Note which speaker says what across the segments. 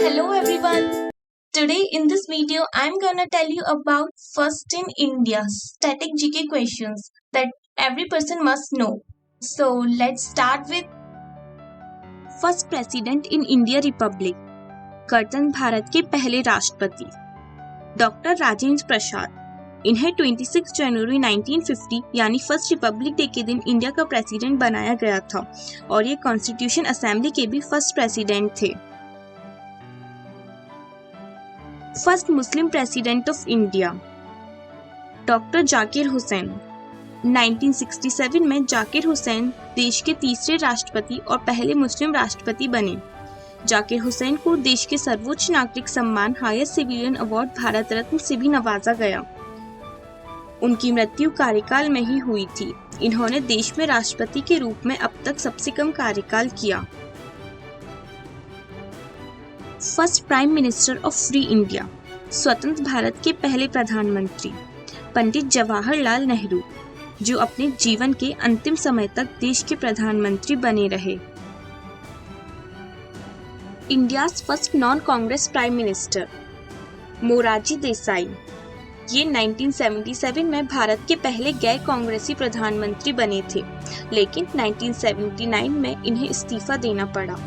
Speaker 1: Hello everyone. Today in this video I'm gonna tell you about first in India static GK questions that every person must know. So let's start with
Speaker 2: first president in India Republic, गणतंत्र भारत के पहले राष्ट्रपति doctor Rajendra Prasad. इन्हें 26 जनवरी 1950 यानी first Republic day के दिन India का president बनाया गया था और ये कॉन्स्टिट्यूशन असेंबली के भी फर्स्ट प्रेसिडेंट थे। First Muslim president of India doctor Zakir Hussain. 1967 में जाकिर हुसैन देश के तीसरे राष्ट्रपति और पहले मुस्लिम राष्ट्रपति बने। जाकिर हुसैन को देश के सर्वोच्च नागरिक सम्मान हाईएस्ट सिविलियन अवार्ड भारत रत्न से भी नवाजा गया। उनकी मृत्यु कार्यकाल में ही हुई थी। इन्होंने देश में राष्ट्रपति के रूप में अब तक सबसे कम कार्यकाल किया। First prime minister of free India, स्वतंत्र भारत के पहले प्रधानमंत्री पंडित जवाहरलाल नेहरू, जो अपने जीवन के अंतिम समय तक देश के प्रधानमंत्री बने रहे। India's first non Congress prime minister Morarji Desai. ये 1977 में भारत के पहले गैर कांग्रेसी प्रधानमंत्री बने थे, लेकिन 1979 में इन्हें इस्तीफा देना पड़ा।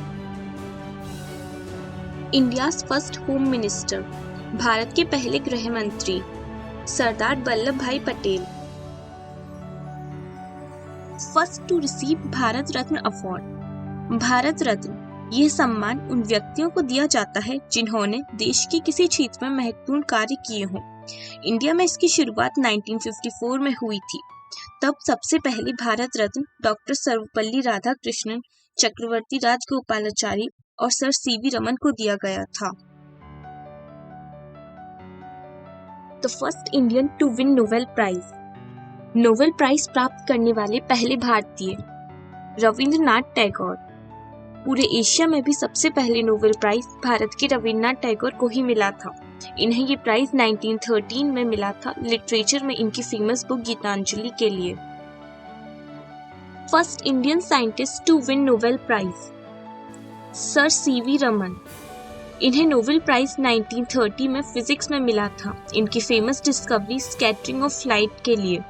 Speaker 2: India's first home minister, Bharat के पहले गृह मंत्री Sardar Vallabhbhai Patel. First to receive Bharat Ratna award, Bharat Ratna यह सम्मान उन व्यक्तियों को दिया जाता है जिन्होंने देश के किसी क्षेत्र में महत्वपूर्ण कार्य किए हों। इंडिया में इसकी शुरुआत 1954 में हुई थी। तब सबसे पहले भारत रत्न डॉक्टर सर्वपल्ली राधाकृष्णन, चक्रवर्ती राजगोपालाचारी और सर सीवी रमन को दिया गया था। The first Indian to win Nobel prize, Nobel prize प्राप्त करने वाले पहले भारतीय रविंद्रनाथ टैगोर। पूरे एशिया में भी सबसे पहले नोबेल प्राइज भारत के रविंद्रनाथ टैगोर को ही मिला था। इन्हें ये प्राइज 1913 में मिला था लिटरेचर में इनकी फेमस बुक गीतांजलि के लिए। First Indian scientist to win Nobel prize sir C V Raman. इन्हें नोबेल प्राइज 1930 में फिजिक्स में मिला था इनकी famous discovery scattering of light के लिए,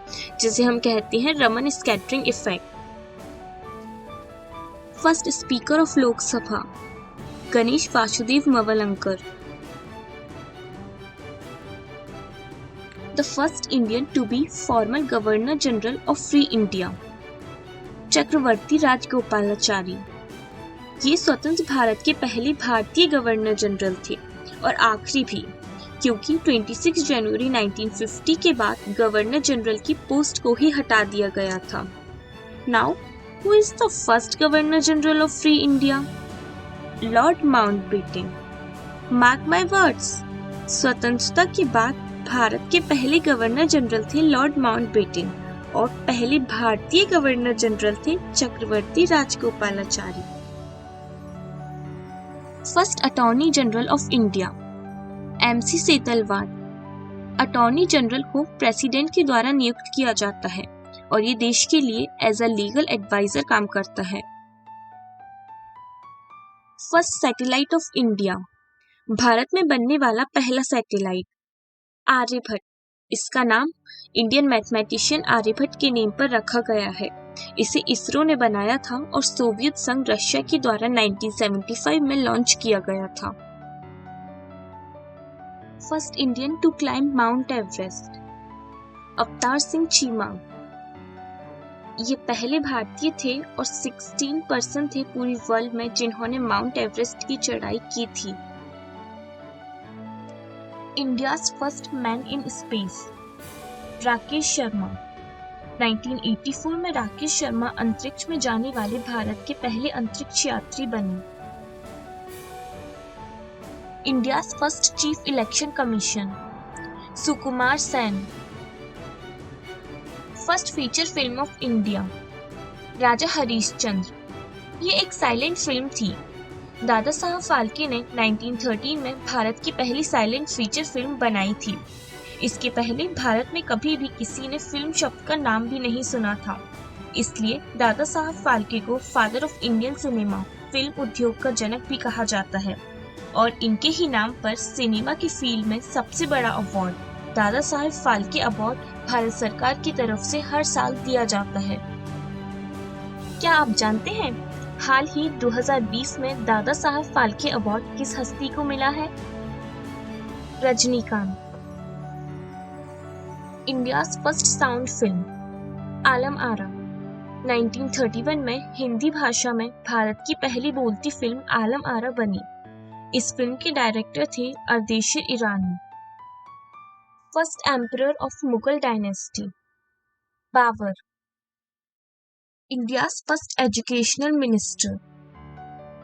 Speaker 2: जिसे हम कहते हैं Raman scattering effect. First speaker of Lok Sabha Ganesh Vasudev Mavalankar. The first Indian to be former governor general of free India Chakravarti Rajagopalachari. ये स्वतंत्र भारत के पहले भारतीय गवर्नर जनरल थे और आखिरी भी, क्योंकि 26 जनवरी 1950 के बाद गवर्नर जनरल की पोस्ट को ही हटा दिया गया था। Now who is the first governor general of free India? Lord Mountbatten. Mark my words, स्वतंत्रता के बाद भारत के पहले गवर्नर जनरल थे लॉर्ड माउंटबेटन और पहले भारतीय गवर्नर जनरल थे Chakravarti Rajagopalachari. First attorney general of India MC Setalvad. Attorney general को प्रेसिडेंट के द्वारा नियुक्त किया जाता है और ये देश के लिए एज अ लीगल एडवाइजर काम करता है। First satellite of India, Bharat में बनने वाला पहला सैटेलाइट आर्यभट्ट। इसका नाम इंडियन मैथमेटिशियन आर्यभट्ट के नेम पर रखा गया है। इसे इसरो ने बनाया था और सोवियत संघ रशिया के द्वारा 1975 में लॉन्च किया गया था। First Indian to climb Mount Everest Avtar Singh Cheema. ये पहले भारतीय थे और 16 पर्सन थे पूरी वर्ल्ड में जिन्होंने माउंट एवरेस्ट की चढ़ाई की थी। India's first man in space Rakesh Sharma. 1984 में राकेश शर्मा अंतरिक्ष में जाने वाले भारत के पहले अंतरिक्ष यात्री बने। India's first chief election commission Sukumar Sen. First feature film of India Raja Harishchandra. ये एक साइलेंट फिल्म थी। दादा साहब फाल्के ने 1913 में भारत की पहली साइलेंट फीचर फिल्म बनाई थी। इसके पहले भारत में कभी भी किसी ने फिल्म शब्द का नाम भी नहीं सुना था, इसलिए दादा साहब फाल्के को father of Indian cinema film उद्योग का जनक भी कहा जाता है। और इनके ही नाम पर सिनेमा की फील्ड में सबसे बड़ा अवार्ड दादा साहेब फाल्के अवार्ड भारत सरकार की तरफ से हर साल दिया जाता है। क्या आप जानते हैं हाल ही 2020 में दादा साहेब फाल्के अवार्ड किस हस्ती को मिला है? Rajinikanth. India's first sound film Alam Ara 1931 में हिंदी भाषा में भारत की पहली बोलती फिल्म आलम आरा बनी। इस फिल्म के डायरेक्टर थे Ardeshir Irani. First emperor of Mughal dynasty Babur. India's first educational minister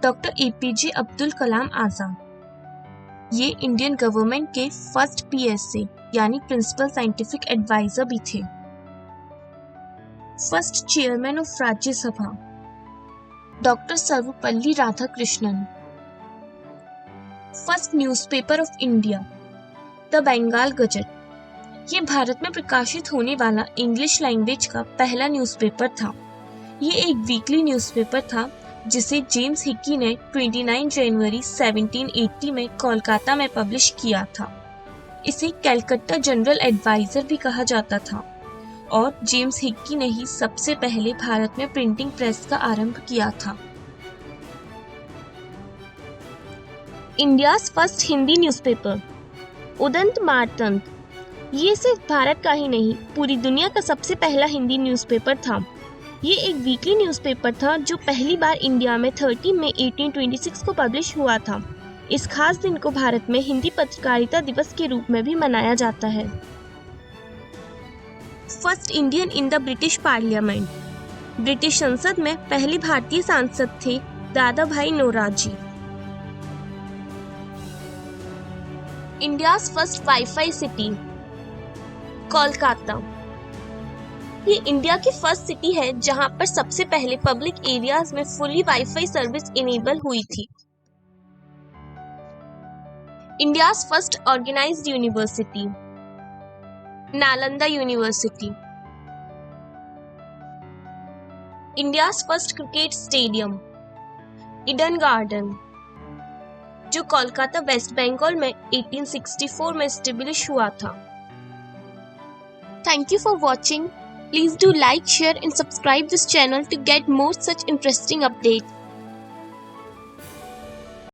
Speaker 2: doctor APJ Abdul Kalam Azad. ये इंडियन गवर्नमेंट के फर्स्ट पीएसए यानी प्रिंसिपल साइंटिफिक एडवाइजर भी थे। First chairman of Rajya Sabha doctor Sarvepalli Radhakrishnan. First newspaper of India the Bengal gazette. ये भारत में प्रकाशित होने वाला इंग्लिश लैंग्वेज का पहला न्यूज़पेपर था। ये एक वीकली न्यूज़पेपर था जिसे जेम्स हिक्की ने 29 जनवरी 1780 में कोलकाता में पब्लिश किया था। इसे कैलकट्टा जनरल एडवाइजर भी कहा जाता था और जेम्स हिक्की ने ही सबसे पहले भारत में प्रिंटिंग प्रेस का आरंभ किया था। India's first Hindi newspaper Udant Martand. ये सिर्फ भारत का ही नहीं पूरी दुनिया का सबसे पहला हिंदी न्यूज़पेपर था। ये एक वीकली न्यूज़पेपर था जो पहली बार इंडिया में 30 मई 1826 को पब्लिश हुआ था। इस खास दिन को भारत में हिंदी पत्रकारिता दिवस के रूप में भी मनाया जाता है। First Indian in the British parliament. British संसद में पहले भारतीय सांसद थे Dadabhai Naoroji. India's first wifi city Kolkata. ये इंडिया की फर्स्ट सिटी है जहां पर सबसे पहले पब्लिक एरियाज में फुली वाईफाई सर्विस इनेबल हुई थी। India's first organised university Nalanda university. India's first cricket stadium Eden garden जो कोलकाता वेस्ट बंगाल में 1864 में एस्टेब्लिश हुआ था। Thank you for watching. Please do like, share and subscribe this channel to get more such interesting updates.